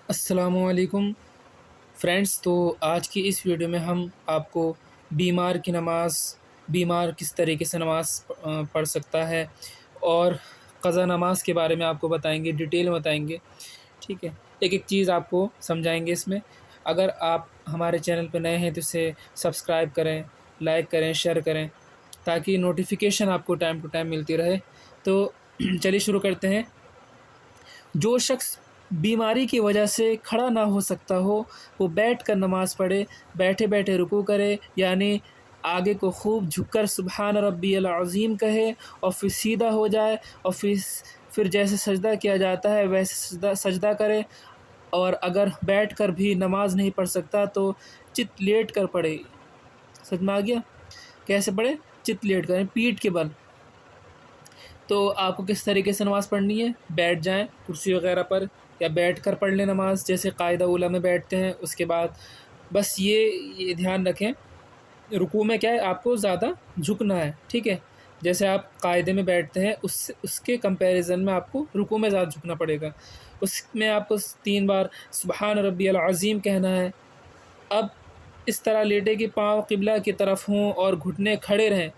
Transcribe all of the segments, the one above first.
السلام علیکم فرینڈس، تو آج کی اس ویڈیو میں ہم آپ کو بیمار کی نماز، بیمار کس طریقے سے نماز پڑھ سکتا ہے اور قضا نماز کے بارے میں آپ کو بتائیں گے، ڈیٹیل میں بتائیں گے. ٹھیک ہے، ایک ایک چیز آپ کو سمجھائیں گے اس میں. اگر آپ ہمارے چینل پہ نئے ہیں تو اسے سبسکرائب کریں، لائک کریں، شیئر کریں تاکہ نوٹیفیکیشن آپ کو ٹائم ٹو ٹائم ملتی رہے. تو چلیے شروع کرتے ہیں. جو شخص بیماری کی وجہ سے کھڑا نہ ہو سکتا ہو وہ بیٹھ کر نماز پڑھے، بیٹھے بیٹھے رکوع کرے، یعنی آگے کو خوب جھک کر سبحان ربی العظیم کہے اور پھر سیدھا ہو جائے اور پھر جیسے سجدہ کیا جاتا ہے ویسے سجدہ کرے. اور اگر بیٹھ کر بھی نماز نہیں پڑھ سکتا تو چت لیٹ کر پڑھے. سمجھ میں آ گیا؟ کیسے پڑھے؟ چت لیٹ کریں، پیٹھ کے بل. تو آپ کو کس طریقے سے نماز پڑھنی ہے؟ بیٹھ جائیں کرسی وغیرہ پر یا بیٹھ کر پڑھ لیں نماز جیسے قاعدہ اولیٰ میں بیٹھتے ہیں. اس کے بعد بس یہ دھیان رکھیں، رکوع میں کیا ہے آپ کو زیادہ جھکنا ہے. ٹھیک ہے، جیسے آپ قاعدے میں بیٹھتے ہیں اس کے کمپیریزن میں آپ کو رکوع میں زیادہ جھکنا پڑے گا. اس میں آپ کو 3 بار سبحان ربی العظیم کہنا ہے. اب اس طرح لیٹے کہ پاؤں قبلہ کی طرف ہوں اور گھٹنے کھڑے رہیں.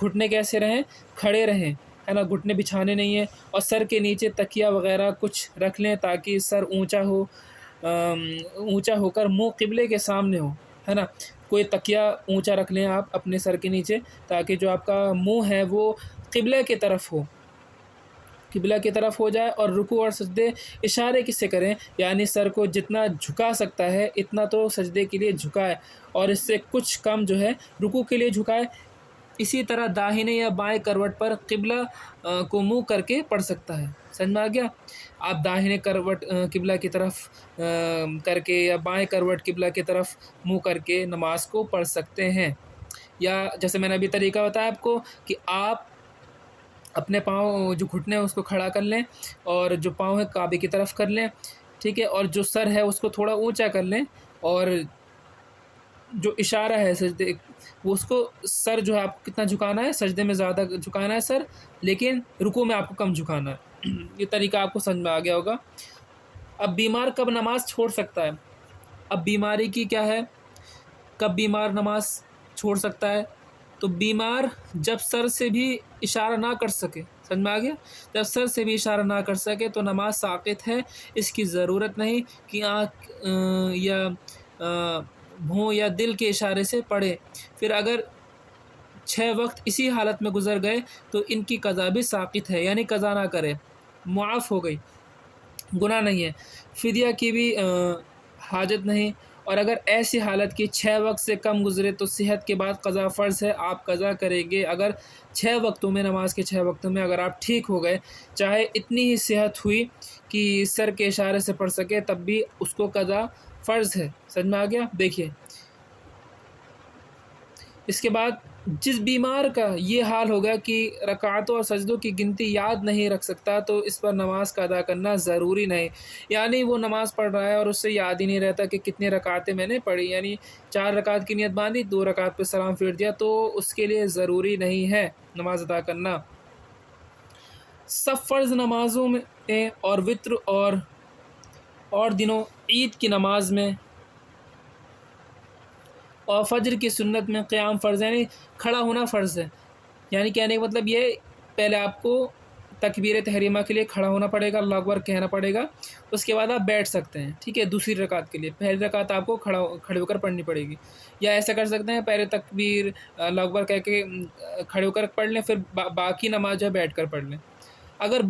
گھٹنے کیسے رہیں؟ کھڑے رہیں، ہے نا، گھٹنے بچھانے نہیں ہیں. اور سر کے نیچے تکیہ وغیرہ کچھ رکھ لیں تاکہ سر اونچا ہو کر منہ قبلے کے سامنے ہو، ہے نا. کوئی تکیہ اونچا رکھ لیں آپ اپنے سر کے نیچے تاکہ جو آپ کا منہ ہے وہ قبلے کی طرف ہو، قبلہ کی طرف ہو جائے. اور رکوع اور سجدے اشارے کس سے کریں؟ یعنی سر کو جتنا جھکا سکتا ہے اتنا تو سجدے کے لیے جھکائے اور اس سے کچھ کم جو ہے رکوع کے لیے جھکائے. اسی طرح داہنے یا بائیں کروٹ پر قبلہ کو منہ کر کے پڑھ سکتا ہے. سمجھ میں آ گیا؟ آپ داہنے کروٹ قبلہ کی طرف کر کے یا بائیں کروٹ قبلہ کی طرف منہ کر کے نماز کو پڑھ سکتے ہیں. یا جیسے میں نے ابھی طریقہ بتایا آپ کو کہ آپ اپنے پاؤں جو گھٹنے ہیں اس کو کھڑا کر لیں اور جو پاؤں ہے کعبے کی طرف کر لیں. ٹھیک ہے، اور جو سر ہے اس کو تھوڑا اونچا کر لیں اور جو اشارہ ہے سجدے وہ اس کو سر جو ہے آپ کو کتنا جھکانا ہے، سجدے میں زیادہ جھکانا ہے سر، لیکن رکوع میں آپ کو کم جھکانا ہے. یہ طریقہ آپ کو سمجھ میں آ گیا ہوگا. اب بیمار کب نماز چھوڑ سکتا ہے؟ اب بیماری کی کیا ہے، کب بیمار نماز چھوڑ سکتا ہے؟ تو بیمار جب سر سے بھی اشارہ نہ کر سکے، سمجھ میں آ گیا، جب سر سے بھی اشارہ نہ کر سکے تو نماز ساقط ہے. اس کی ضرورت نہیں کہ آنکھ یا بھوں یا دل کے اشارے سے پڑھے. پھر اگر 6 وقت اسی حالت میں گزر گئے تو ان کی قضا بھی ساقط ہے، یعنی قضا نہ کرے، معاف ہو گئی، گناہ نہیں ہے. فدیہ کی بھی حاجت نہیں. اور اگر ایسی حالت کی 6 وقت سے کم گزرے تو صحت کے بعد قضا فرض ہے، آپ قضا کریں گے. اگر 6 وقتوں میں، نماز کے 6 وقتوں میں اگر آپ ٹھیک ہو گئے، چاہے اتنی ہی صحت ہوئی کہ سر کے اشارے سے پڑھ سکے، تب بھی اس کو قضا فرض ہے. سمجھ میں آ گیا؟ دیکھیے اس کے بعد جس بیمار کا یہ حال ہوگا کہ رکعتوں اور سجدوں کی گنتی یاد نہیں رکھ سکتا تو اس پر نماز کا ادا کرنا ضروری نہیں. یعنی وہ نماز پڑھ رہا ہے اور اس سے یاد ہی نہیں رہتا کہ کتنی رکعتیں میں نے پڑھی، یعنی 4 رکعت کی نیت باندھی، 2 رکعت پہ سلام پھیر دیا، تو اس کے لیے ضروری نہیں ہے نماز ادا کرنا. سب فرض نمازوں میں اور وتر اور دنوں عید کی نماز میں اور فجر کی سنت میں قیام فرض ہے، یعنی کھڑا ہونا فرض ہے. یعنی کہنے کا مطلب یہ، پہلے آپ کو تکبیر تحریمہ کے لیے کھڑا ہونا پڑے گا، اللہ اکبر کہنا پڑے گا، اس کے بعد آپ بیٹھ سکتے ہیں. ٹھیک ہے، دوسری رکعت کے لیے پہلی رکعت آپ کو کھڑے ہو کر پڑھنی پڑے گی. یا ایسا کر سکتے ہیں پہلے تکبیر اللہ اکبر کہہ کے کھڑے ہو کر پڑھ لیں، پھر باقی نماز جو ہے بیٹھ کر پڑھ لیں. اگر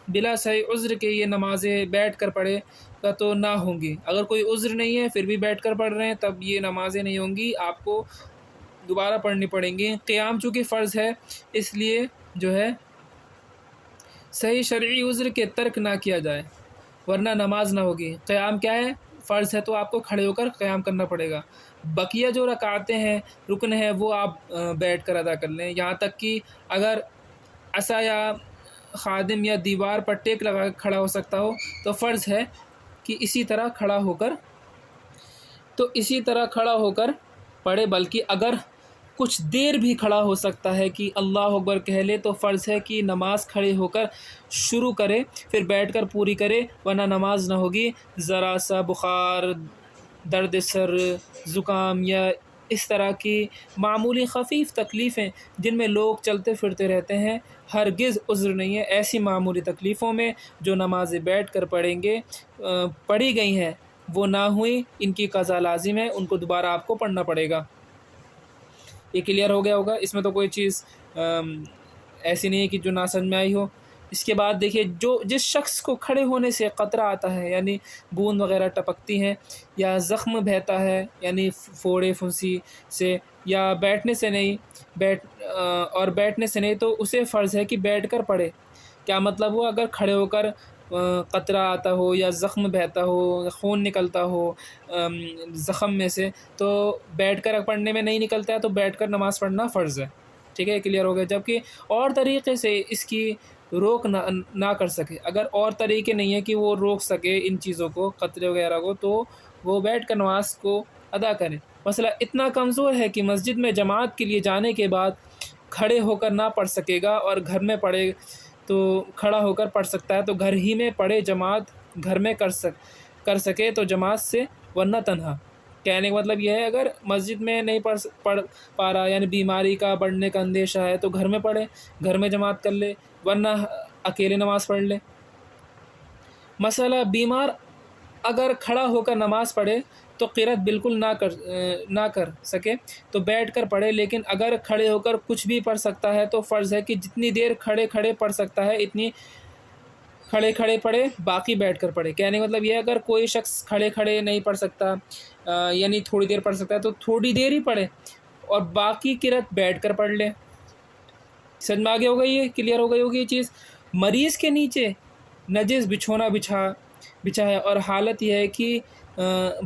بلا صحیح عذر کے یہ نمازیں بیٹھ کر پڑھے کا تو نہ ہوں گی. اگر کوئی عذر نہیں ہے پھر بھی بیٹھ کر پڑھ رہے ہیں تب یہ نمازیں نہیں ہوں گی، آپ کو دوبارہ پڑھنی پڑیں گی. قیام چونکہ فرض ہے اس لیے جو ہے صحیح شرعی عذر کے ترک نہ کیا جائے ورنہ نماز نہ ہوگی. قیام کیا ہے؟ فرض ہے، تو آپ کو کھڑے ہو کر قیام کرنا پڑے گا. بقیہ جو رکعتیں ہیں، رکن ہیں، وہ آپ بیٹھ کر ادا کر لیں. یہاں تک کہ اگر عصا یا خادم یا دیوار پر ٹیک لگا کے کھڑا ہو سکتا ہو تو فرض ہے کہ اسی طرح کھڑا ہو کر پڑھے. بلکہ اگر کچھ دیر بھی کھڑا ہو سکتا ہے کہ اللہ اکبر کہہ لے تو فرض ہے کہ نماز کھڑے ہو کر شروع کرے، پھر بیٹھ کر پوری کرے، ورنہ نماز نہ ہوگی۔ ذرا سا بخار، درد سر، زکام یا اس طرح کی معمولی خفیف تکلیفیں جن میں لوگ چلتے پھرتے رہتے ہیں، ہرگز عذر نہیں ہے۔ ایسی معمولی تکلیفوں میں جو نمازیں بیٹھ کر پڑھی گئی ہیں وہ نہ ہوئی، ان کی قضا لازم ہے، ان کو دوبارہ آپ کو پڑھنا پڑے گا۔ یہ کلیئر ہو گیا ہوگا، اس میں تو کوئی چیز ایسی نہیں ہے کہ جو نہ سمجھ میں آئی ہو۔ اس کے بعد دیکھیے، جس شخص کو کھڑے ہونے سے قطرہ آتا ہے، یعنی بوند وغیرہ ٹپکتی ہیں، یا زخم بہتا ہے یعنی پھوڑے پھنسی سے، یا بیٹھنے سے نہیں تو اسے فرض ہے کہ بیٹھ کر پڑھے۔ کیا مطلب ہوا؟ اگر کھڑے ہو کر قطرہ آتا ہو یا زخم بہتا ہو، خون نکلتا ہو زخم میں سے، تو بیٹھ کر پڑھنے میں نہیں نکلتا ہے تو بیٹھ کر نماز پڑھنا فرض ہے۔ ٹھیک ہے، کلیئر ہو گیا۔ جبکہ اور طریقے سے اس کی روک نہ کر سکے، اگر اور طریقے نہیں ہیں کہ وہ روک سکے ان چیزوں کو، قطرے وغیرہ کو، تو وہ بیٹھ کر نماز کو ادا کرے۔ مسئلہ اتنا کمزور ہے کہ مسجد میں جماعت کے لیے جانے کے بعد کھڑے ہو کر نہ پڑھ سکے گا، اور گھر میں پڑھے تو کھڑا ہو کر پڑھ سکتا ہے، تو گھر ہی میں پڑھے، جماعت گھر میں کر سکے تو جماعت سے، ورنہ تنہا۔ کہنے کا مطلب یہ ہے، اگر مسجد میں نہیں پڑھ پا رہا، یعنی بیماری کا بڑھنے کا اندیشہ ہے، تو گھر میں پڑھے، گھر میں جماعت کر لے، ورنہ اکیلے نماز پڑھ لے۔ مسئلہ بیمار اگر کھڑا ہو کر نماز پڑھے تو قرأت بالکل نہ کر سکے تو بیٹھ کر پڑھے، لیکن اگر کھڑے ہو کر کچھ بھی پڑھ سکتا ہے تو فرض ہے کہ جتنی دیر کھڑے پڑھ سکتا ہے اتنی کھڑے پڑھے، باقی بیٹھ کر پڑھے۔ کہنے کا مطلب یہ ہے، اگر کوئی شخص کھڑے نہیں پڑھ سکتا، یعنی تھوڑی دیر پڑھ سکتا ہے تو تھوڑی دیر ہی پڑھے، اور باقی قرأت بیٹھ کر پڑھ لے۔ سمجھ میں آگے ہو گئی، یہ کلیئر ہو گئی ہوگی یہ چیز۔ مریض کے نیچے نجس بچھونا بچھا ہے، اور حالت یہ ہے کہ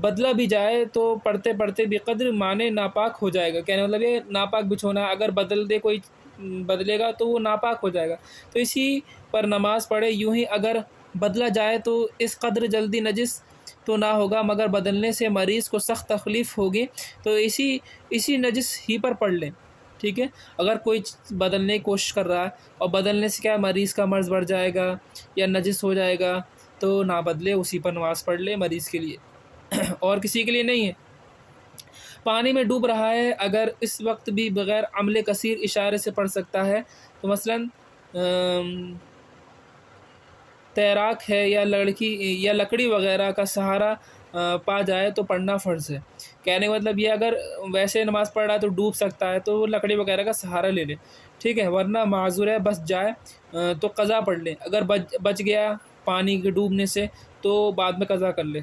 بدلا بھی جائے تو پڑھتے پڑھتے بقدر معنی ناپاک ہو جائے گا۔ کہنے کا مطلب یہ ناپاک بچھونا اگر بدلے گا تو وہ ناپاک ہو جائے گا، تو اسی پر نماز پڑھے۔ یوں ہی اگر بدلا جائے تو اس قدر جلدی نجس تو نہ ہوگا، مگر بدلنے سے مریض کو سخت تکلیف ہوگی، تو اسی نجس ہی پر پڑھ لیں۔ ٹھیک ہے، اگر کوئی بدلنے کی کوشش کر رہا ہے اور بدلنے سے کیا مریض کا مرض بڑھ جائے گا یا نجس ہو جائے گا، تو نہ بدلے، اسی پر نماز پڑھ لے مریض کے لیے، اور کسی کے لیے نہیں ہے۔ پانی میں ڈوب رہا ہے، اگر اس وقت بھی بغیر عمل کثیر اشارے سے پڑھ سکتا ہے، تو مثلاً تیراک ہے یا لکڑی وغیرہ کا سہارا پا جائے تو پڑھنا فرض ہے۔ کہنے کا مطلب یہ، اگر ویسے نماز پڑھ رہا ہے تو ڈوب سکتا ہے تو وہ لکڑی وغیرہ کا سہارا لے لے، ٹھیک ہے، ورنہ معذور ہے، بس جائے تو قضا پڑھ لے۔ اگر بچ گیا پانی کے ڈوبنے سے تو بعد میں قضا کر لے۔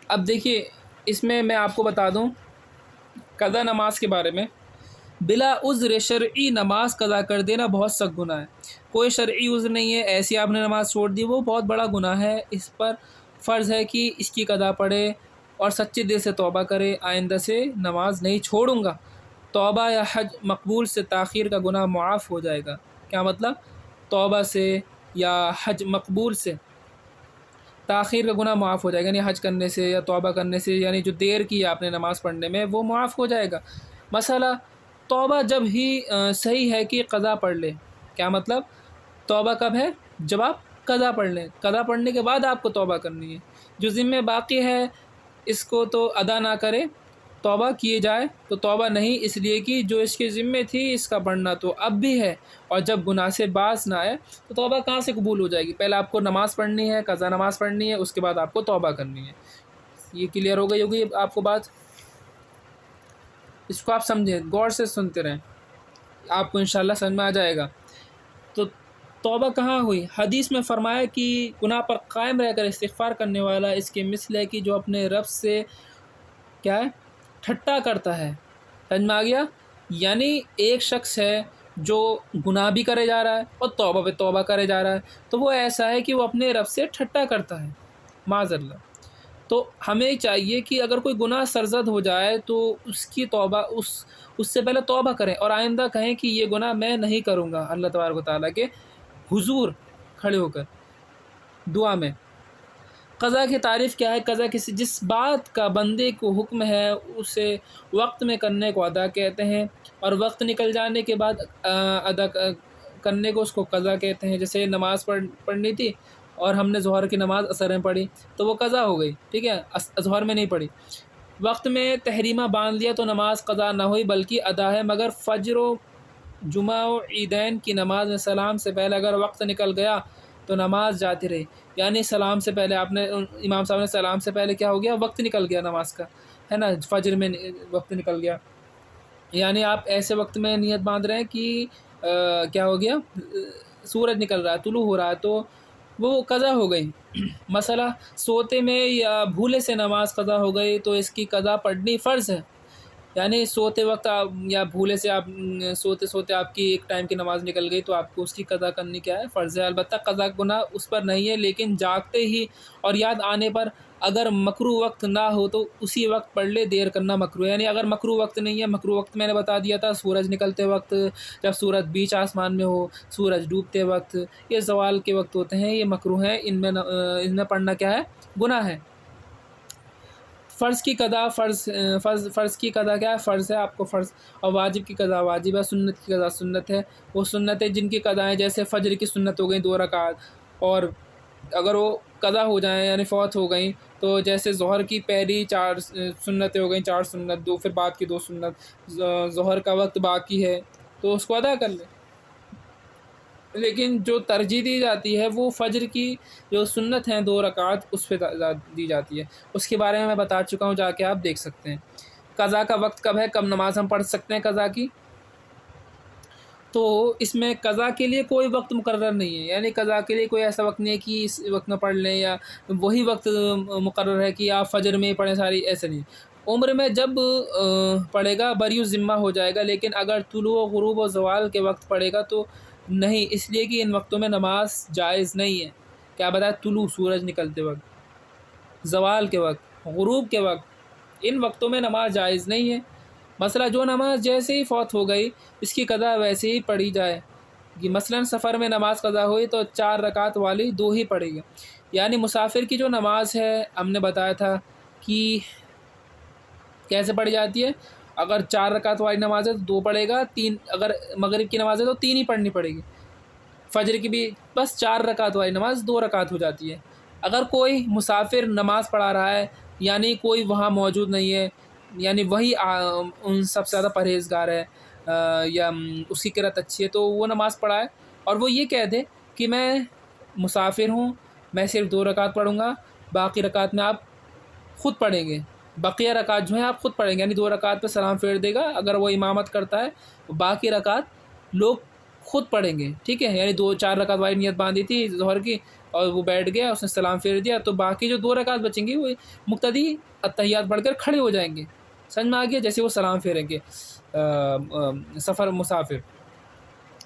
اب دیکھیے، اس میں آپ کو بتا دوں قضا نماز کے بارے میں، بلا عذر شرعی نماز قضا کر دینا بہت سخت گناہ ہے۔ کوئی شرعی عذر نہیں ہے، ایسی آپ نے نماز چھوڑ دی، وہ بہت بڑا گناہ ہے۔ اس پر فرض ہے کہ اس کی قضا پڑھے اور سچے دل سے توبہ کرے، آئندہ سے نماز نہیں چھوڑوں گا۔ توبہ یا حج مقبول سے تاخیر کا گناہ معاف ہو جائے گا۔ کیا مطلب؟ توبہ سے یا حج مقبول سے تاخیر کا گناہ معاف ہو جائے گا، یعنی حج کرنے سے یا توبہ کرنے سے، یعنی جو دیر کی آپ نے نماز پڑھنے میں، وہ معاف ہو جائے گا۔ مسئلہ توبہ جب ہی صحیح ہے کہ قضا پڑھ لے۔ کیا مطلب؟ توبہ کب ہے؟ جب آپ قضا پڑھ لیں، قضا پڑھنے کے بعد آپ کو توبہ کرنی ہے۔ جو ذمہ باقی ہے اس کو تو ادا نہ کرے، توبہ کیے جائے تو توبہ نہیں، اس لیے کہ جو اس کے ذمہ تھی اس کا پڑھنا تو اب بھی ہے، اور جب گناہ سے باز نہ آئے تو توبہ کہاں سے قبول ہو جائے گی؟ پہلے آپ کو نماز پڑھنی ہے، قضا نماز پڑھنی ہے، اس کے بعد آپ کو توبہ کرنی ہے۔ یہ کلیئر ہو گئی ہوگی آپ کو بات؟ اس کو آپ سمجھیں، غور سے سنتے رہیں، آپ کو انشاءاللہ سمجھ میں آ جائے گا۔ تو توبہ کہاں ہوئی؟ حدیث میں فرمایا کہ گناہ پر قائم رہ کر استغفار کرنے والا اس کے مثل ہے کہ جو اپنے رب سے کیا ہے؟ ٹھٹا کرتا ہے۔ سمجھ میں آ گیا؟ یعنی ایک شخص ہے جو گناہ بھی کرے جا رہا ہے اور توبہ پہ توبہ کرے جا رہا ہے، تو وہ ایسا ہے کہ وہ اپنے رب سے ٹھٹا کرتا ہے، معاذ اللہ۔ تو ہمیں چاہیے کہ اگر کوئی گناہ سرزد ہو جائے تو اس کی توبہ اس سے پہلے توبہ کریں، اور آئندہ کہیں کہ یہ گناہ میں نہیں کروں گا، اللہ تبارک و تعالیٰ کے حضور کھڑے ہو کر دعا میں۔ قضا کی تعریف کیا ہے؟ قضا کسی جس بات کا بندے کو حکم ہے اسے وقت میں کرنے کو ادا کہتے ہیں، اور وقت نکل جانے کے بعد ادا کرنے کو اس کو قضا کہتے ہیں۔ جیسے نماز پڑھنی تھی اور ہم نے ظہر کی نماز عصر میں پڑھی تو وہ قضا ہو گئی، ٹھیک ہے، ظہر میں نہیں پڑھی۔ وقت میں تحریمہ باندھ لیا تو نماز قضا نہ ہوئی بلکہ ادا ہے، مگر فجر و جمعہ و عیدین کی نماز میں سلام سے پہلے اگر وقت نکل گیا تو نماز جاتی رہی۔ یعنی سلام سے پہلے آپ نے امام صاحب نے سلام سے پہلے کیا ہو گیا؟ وقت نکل گیا نماز کا، ہے نا، فجر میں وقت نکل گیا، یعنی آپ ایسے وقت میں نیت باندھ رہے ہیں کہ کیا ہو گیا؟ سورج نکل رہا ہے، طلوع ہو رہا ہے، تو وہ قضا ہو گئی۔ مسئلہ سوتے میں یا بھولے سے نماز قضا ہو گئی تو اس کی قضا پڑھنی فرض ہے، یعنی سوتے وقت آپ یا بھولے سے آپ سوتے آپ کی ایک ٹائم کی نماز نکل گئی تو آپ کو اس کی قضا کرنی کیا ہے؟ فرض ہے۔ البتہ قضا گناہ اس پر نہیں ہے، لیکن جاگتے ہی اور یاد آنے پر اگر مکروہ وقت نہ ہو تو اسی وقت پڑھ لے، دیر کرنا مکروہ ہے۔ یعنی اگر مکروہ وقت نہیں ہے، مکروہ وقت میں نے بتا دیا تھا سورج نکلتے وقت، جب سورج بیچ آسمان میں ہو، سورج ڈوبتے وقت، یہ زوال کے وقت ہوتے ہیں، یہ مکروہ ہیں، ان میں پڑھنا کیا ہے؟ گناہ ہے۔ فرض کی قضا فرض کی قضا کیا ہے؟ فرض ہے آپ کو فرض، اور واجب کی قضا واجب ہے، سنت کی قضا سنت ہے۔ وہ سنتیں جن کی قضا ہیں، جیسے فجر کی سنت ہو گئی 2 رکعت، اور اگر وہ قضا ہو جائیں یعنی فوت ہو گئیں تو جیسے ظہر کی پہلی 4 سنتیں ہو گئیں، 4 سنت، 2 پھر بعد کی 2 سنت، ظہر کا وقت باقی ہے تو اس کو ادا کر لیں۔ لیکن جو ترجیح دی جاتی ہے وہ فجر کی جو سنت ہیں 2 رکعت اس پہ دی جاتی ہے، اس کے بارے میں بتا چکا ہوں، جا کے آپ دیکھ سکتے ہیں۔ قضا کا وقت کب ہے؟ کب نماز ہم پڑھ سکتے ہیں قضا کی؟ تو اس میں قضا کے لیے کوئی وقت مقرر نہیں ہے، یعنی قضا کے لیے کوئی ایسا وقت نہیں ہے کہ اس وقت میں پڑھ لیں یا وہی وقت مقرر ہے کہ آپ فجر میں پڑھیں ساری، ایسے نہیں۔ عمر میں جب پڑھے گا بری ذمہ ہو جائے گا، لیکن اگر طلوع و غروب و زوال کے وقت پڑھے گا تو نہیں، اس لیے کہ ان وقتوں میں نماز جائز نہیں ہے۔ کیا بتایا؟ طلوع سورج نکلتے وقت، زوال کے وقت، غروب کے وقت، ان وقتوں میں نماز جائز نہیں ہے۔ مسئلہ جو نماز جیسے ہی فوت ہو گئی اس کی قضا ویسے ہی پڑھی جائے کہ مثلا سفر میں نماز قضا ہوئی تو 4 رکعت والی 2 ہی پڑھے گی، یعنی مسافر کی جو نماز ہے ہم نے بتایا تھا کہ کیسے پڑھی جاتی ہے، اگر 4 رکعت والی نماز ہے تو 2 پڑھے گا، 3 اگر مغرب کی نماز ہے تو 3 ہی پڑھنی پڑے گی، فجر کی بھی بس 4 رکعت والی نماز 2 رکعت ہو جاتی ہے۔ اگر کوئی مسافر نماز پڑھا رہا ہے یعنی کوئی وہاں موجود نہیں ہے، یعنی وہی ان سب سے زیادہ پرہیزگار ہے یا اس کی قرأت اچھی ہے تو وہ نماز پڑھائے، اور وہ یہ کہہ دے کہ میں مسافر ہوں، میں صرف 2 رکعت پڑھوں گا، باقی رکعت میں آپ خود پڑھیں گے، بقیہ رکعت جو ہیں آپ خود پڑھیں گے، یعنی 2 رکعت پہ سلام پھیر دے گا اگر وہ امامت کرتا ہے، باقی رکعت لوگ خود پڑھیں گے، ٹھیک ہے، یعنی 4 رکعت والی نیت باندھی تھی ظہر کی اور وہ بیٹھ گیا، اس نے سلام پھیر دیا، تو باقی جو 2 رکعت بچیں گی وہ مقتدی اتحیات پڑھ کر کھڑے ہو جائیں گے، سمجھ میں آ گیا، جیسے وہ سلام پھیریں گے مسافر۔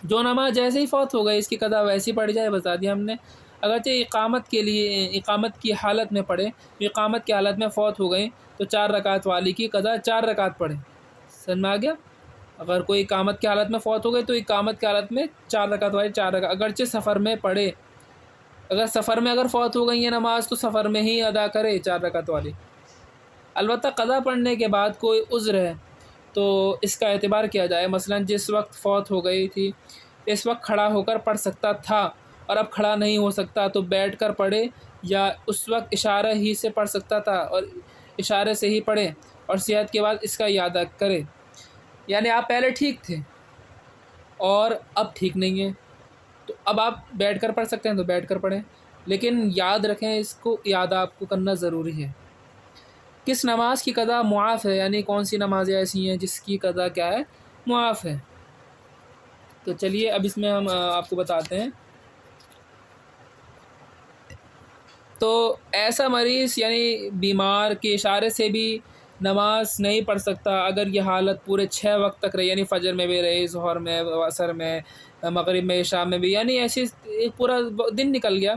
جو نماز جیسے ہی فوت ہو گئی اس کی قضا ویسی پڑھ جائے، بتا دیا ہم نے۔ اگرچہ اقامت کی حالت میں پڑھے، اقامت کی حالت میں فوت ہو گئی تو 4 رکعت والی کی قضا 4 رکعت پڑھے، سمجھ میں آ گیا۔ اگر کوئی اقامت کی حالت میں فوت ہو گئی تو اقامت کی حالت میں 4 رکعت والی 4 رکعت، اگرچہ سفر میں پڑھے، اگر سفر میں اگر فوت ہو گئی ہے نماز تو سفر میں ہی ادا کرے 4 رکعت والی۔ البتہ قضا پڑھنے کے بعد کوئی عذر ہے تو اس کا اعتبار کیا جائے، مثلا جس وقت فوت ہو گئی تھی اس وقت کھڑا ہو کر پڑھ سکتا تھا اور اب کھڑا نہیں ہو سکتا تو بیٹھ کر پڑھے، یا اس وقت اشارہ ہی سے پڑھ سکتا تھا اور اشارے سے ہی پڑھے اور صحت کے بعد اس کا اعادہ کرے، یعنی آپ پہلے ٹھیک تھے اور اب ٹھیک نہیں ہیں تو اب آپ بیٹھ کر پڑھ سکتے ہیں تو بیٹھ کر پڑھیں، لیکن یاد رکھیں اس کو اعادہ آپ کو کرنا ضروری ہے۔ کس نماز کی قضا معاف ہے، یعنی کون سی نمازیں ایسی ہیں جس کی قضا کیا ہے؟ معاف ہے۔ تو چلیے اب اس میں ہم آپ کو بتاتے ہیں۔ تو ایسا مریض یعنی بیمار کے اشارے سے بھی نماز نہیں پڑھ سکتا اگر یہ حالت پورے 6 وقت تک رہی، یعنی فجر میں بھی رہی، ظہر میں، عصر میں، مغرب میں، عشاء میں بھی، یعنی ایسی ایک پورا دن نکل گیا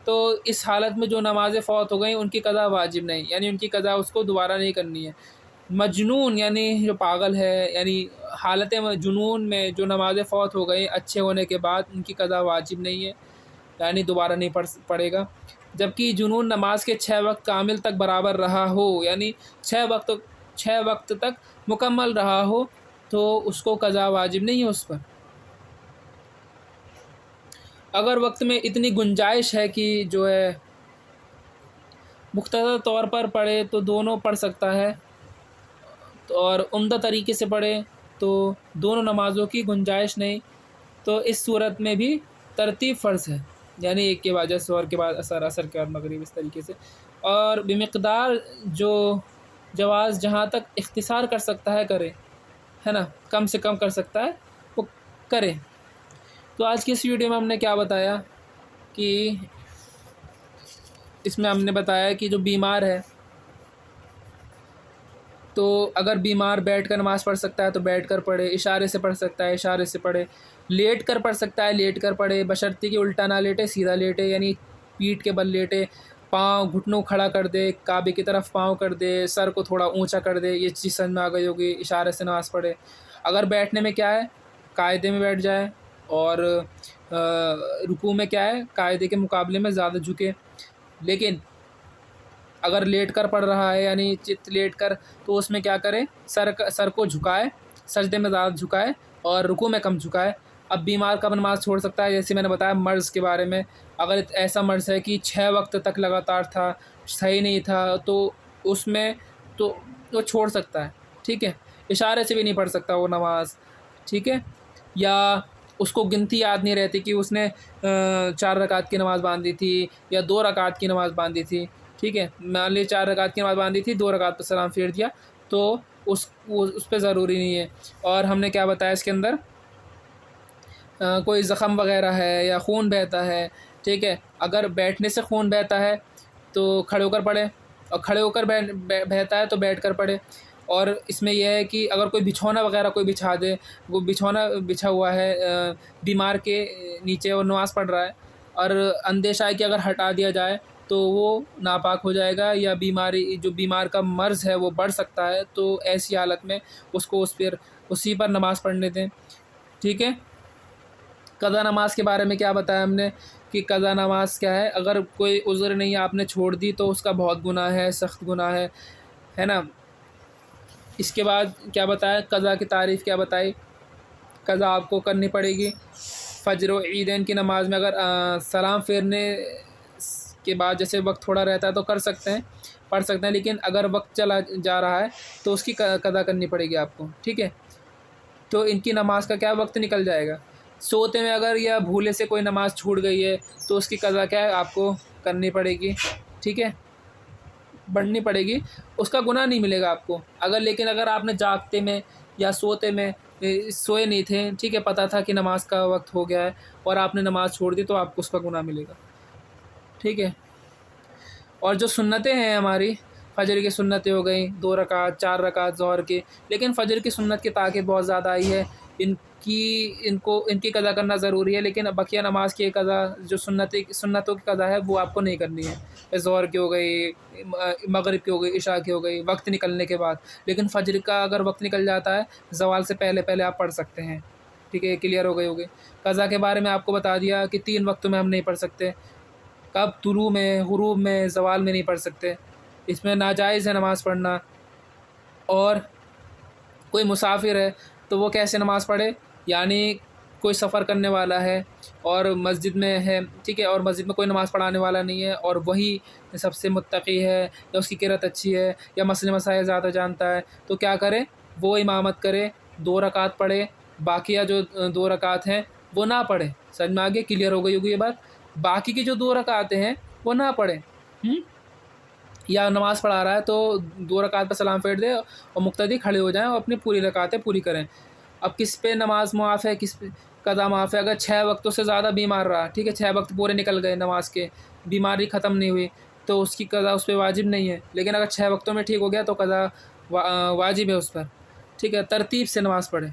تو اس حالت میں جو نمازیں فوت ہو گئیں ان کی قضا واجب نہیں، یعنی ان کی قضا اس کو دوبارہ نہیں کرنی ہے۔ مجنون یعنی جو پاگل ہے، یعنی حالت جنون میں جو نمازیں فوت ہو گئیں اچھے ہونے کے بعد ان کی قضا واجب نہیں ہے۔ یعنی دوبارہ نہیں پڑھے گا. جبکہ جنون نماز کے 6 وقت کامل تک برابر رہا ہو، یعنی 6 وقت تک مکمل رہا ہو، تو اس کو قضا واجب نہیں ہے اس پر. اگر وقت میں اتنی گنجائش ہے کہ جو ہے مختصر طور پر پڑھے تو دونوں پڑھ سکتا ہے، اور عمدہ طریقے سے پڑھے تو دونوں نمازوں کی گنجائش نہیں، تو اس صورت میں بھی ترتیب فرض ہے، یعنی ایک کے بعد جیسے اور کے بعد اثر کے بعد مغرب، اس طریقے سے. اور بمقدار جو جواز جہاں تک اختصار کر سکتا ہے کرے، ہے نا، کم سے کم کر سکتا ہے وہ کرے. تو آج کی اس ویڈیو میں ہم نے کیا بتایا کہ اس میں ہم نے بتایا کہ جو بیمار ہے تو اگر بیمار بیٹھ کر نماز پڑھ سکتا ہے تو بیٹھ کر پڑھے، اشارے سے پڑھ سکتا ہے اشارے سے پڑھے، لیٹ کر پڑھ سکتا ہے لیٹ کر پڑھے، بشرطے کہ الٹا نہ لیٹے، سیدھا لیٹے، یعنی پیٹھ کے بل لیٹے، پاؤں گھٹنوں کھڑا کر دے، کعبے کی طرف پاؤں کر دے، سر کو تھوڑا اونچا کر دے. یہ چیز سمجھ میں آ گئی ہوگی، اشارے سے نماز پڑھے. اگر بیٹھنے میں کیا ہے، قاعدے میں بیٹھ جائے، اور رکوع میں کیا ہے، قاعدے کے مقابلے میں زیادہ جھکے. لیکن اگر لیٹ کر پڑھ رہا ہے، یعنی چت لیٹ کر، تو اس میں کیا کرے، سر کو جھکائے، سجدے میں زیادہ جھکائے اور رکوع میں کم جھکائے. اب بیمار کب نماز چھوڑ سکتا ہے، جیسے میں نے بتایا مرض کے بارے میں. اگر ایسا مرض ہے کہ 6 وقت تک لگاتار تھا، صحیح نہیں تھا، تو اس میں تو وہ چھوڑ سکتا ہے. ٹھیک ہے، اشارے سے بھی نہیں پڑھ سکتا وہ نماز. ٹھیک ہے، یا اس کو گنتی یاد نہیں رہتی کہ اس نے 4 رکعت کی نماز باندھی تھی یا 2 رکعت کی نماز باندھی تھی. ٹھیک ہے، مان لی 4 رکعت کی نماز باندھی تھی، 2 رکعت پہ سلام پھیر دیا، تو اس پہ ضروری نہیں ہے. اور ہم نے کیا بتایا اس کے اندر، کوئی زخم وغیرہ ہے یا خون بہتا ہے، ٹھیک ہے، اگر بیٹھنے سے خون بہتا ہے تو کھڑے ہو کر پڑھے، اور کھڑے ہو کر بہتا ہے تو بیٹھ کر پڑھے. اور اس میں یہ ہے کہ اگر کوئی بچھونا وغیرہ کوئی بچھا دے، وہ بچھونا بچھا ہوا ہے بیمار کے نیچے اور نماز پڑھ رہا ہے، اور اندیشہ ہے کہ اگر ہٹا دیا جائے تو وہ ناپاک ہو جائے گا، یا جو بیمار کا مرض ہے وہ بڑھ سکتا ہے، تو ایسی حالت میں اس کو اسی پر نماز پڑھنے دیں. ٹھیک ہے. قضا نماز کے بارے میں کیا بتایا ہم نے کہ قضا نماز کیا ہے، اگر کوئی عذر نہیں ہے، آپ نے چھوڑ دی، تو اس کا بہت گناہ ہے، سخت گناہ ہے نا. اس کے بعد کیا بتایا، قضا کی تعریف کیا بتائی. قضا آپ کو کرنی پڑے گی فجر و عیدین کی نماز میں. اگر سلام پھیرنے کے بعد جیسے وقت تھوڑا رہتا ہے تو کر سکتے ہیں، پڑھ سکتے ہیں، لیکن اگر وقت چلا جا رہا ہے تو اس کی قضا کرنی پڑے گی آپ کو. ٹھیک ہے، تو ان کی نماز کا کیا وقت نکل جائے گا. سوتے میں اگر یا بھولے سے کوئی نماز چھوٹ گئی ہے تو اس کی قضا کیا ہے، آپ کو کرنی پڑے گی. ٹھیک ہے، پڑھنی پڑے گی، اس کا گناہ نہیں ملے گا آپ کو. لیکن اگر آپ نے جاگتے میں یا سوتے میں، سوئے نہیں تھے، ٹھیک ہے، پتہ تھا کہ نماز کا وقت ہو گیا ہے اور آپ نے نماز چھوڑ دی، تو آپ کو اس کا گناہ ملے گا. ٹھیک ہے. اور جو سنتیں ہیں ہماری، فجر کی سنتیں ہو گئیں 2 رکعت 4 رکعت ظہر کی، لیکن فجر کی سنت کی تاکید بہت زیادہ آئی ہے، ان کی قضا کرنا ضروری ہے. لیکن بقیہ نماز کی قضا، جو سنتوں کی قضا ہے، وہ آپ کو نہیں کرنی ہے. ظہر کی ہو گئی، مغرب کی ہو گئی، عشاء کی ہو گئی، وقت نکلنے کے بعد. لیکن فجر کا اگر وقت نکل جاتا ہے، زوال سے پہلے آپ پڑھ سکتے ہیں. ٹھیک ہے، کلیئر ہو گئی ہوگی. قضا کے بارے میں آپ کو بتا دیا کہ 3 وقتوں میں ہم نہیں پڑھ سکتے. کب؟ طلوع میں، غروب میں، زوال میں نہیں پڑھ سکتے. اس میں ناجائز ہے نماز پڑھنا. اور کوئی مسافر ہے تو وہ کیسے نماز پڑھے، یعنی کوئی سفر کرنے والا ہے اور مسجد میں ہے، ٹھیک ہے، اور مسجد میں کوئی نماز پڑھانے والا نہیں ہے، اور وہی سب سے متقی ہے، یا اس کی قرأت اچھی ہے، یا مسئلے مسائل زیادہ جانتا ہے، تو کیا کرے، وہ امامت کرے، 2 رکعت پڑھے، باقیہ جو 2 رکعت ہیں وہ نہ پڑھے. سمجھ میں آگے، کلیئر ہو گئی ہوگی یہ بات. باقی کی جو 2 رکعتیں ہیں وہ نہ پڑھے. یا نماز پڑھا رہا ہے تو 2 رکعت پہ سلام پھیر دے اور مقتدی کھڑے ہو جائیں اور اپنی پوری رکعتیں پوری کریں. اب کس پہ نماز معاف ہے، کس پہ قضا معاف ہے. اگر 6 وقتوں سے زیادہ بیمار رہا، ٹھیک ہے، 6 وقت پورے نکل گئے نماز کے، بیماری ختم نہیں ہوئی، تو اس کی قضا اس پہ واجب نہیں ہے. لیکن اگر 6 وقتوں میں ٹھیک ہو گیا تو قضا واجب ہے اس پر. ٹھیک ہے، ترتیب سے نماز پڑھیں.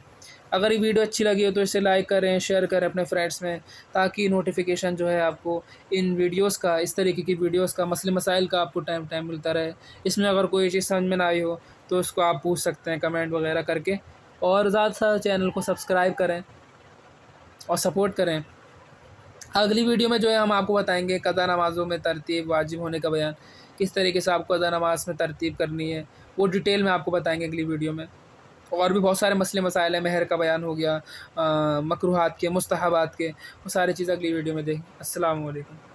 اگر یہ ویڈیو اچھی لگی ہو تو اسے لائک کریں، شیئر کریں اپنے فرینڈس میں، تاکہ نوٹیفیکیشن جو ہے آپ کو ان ویڈیوز کا، اس طریقے کی ویڈیوز کا، مسئلے مسائل کا آپ کو ٹائم ملتا رہے. اس میں اگر کوئی چیز سمجھ میں نہ آئی ہو تو اس کو آپ پوچھ سکتے ہیں کمنٹ وغیرہ کر کے. اور زیادہ سے زیادہ چینل کو سبسکرائب کریں اور سپورٹ کریں. اگلی ویڈیو میں جو ہے ہم آپ کو بتائیں گے قضا نمازوں میں ترتیب، واجب ہونے کا بیان، کس طریقے سے آپ کو قضا نماز میں ترتیب کرنی ہے، وہ ڈیٹیل میں آپ کو بتائیں گے اگلی ویڈیو میں۔ اور بھی بہت سارے مسئلے مسائل ہیں، مہر کا بیان ہو گیا، مکروہات کے، مستحبات کے، وہ ساری چیزیں اگلی ویڈیو میں دیں۔ السلام علیکم۔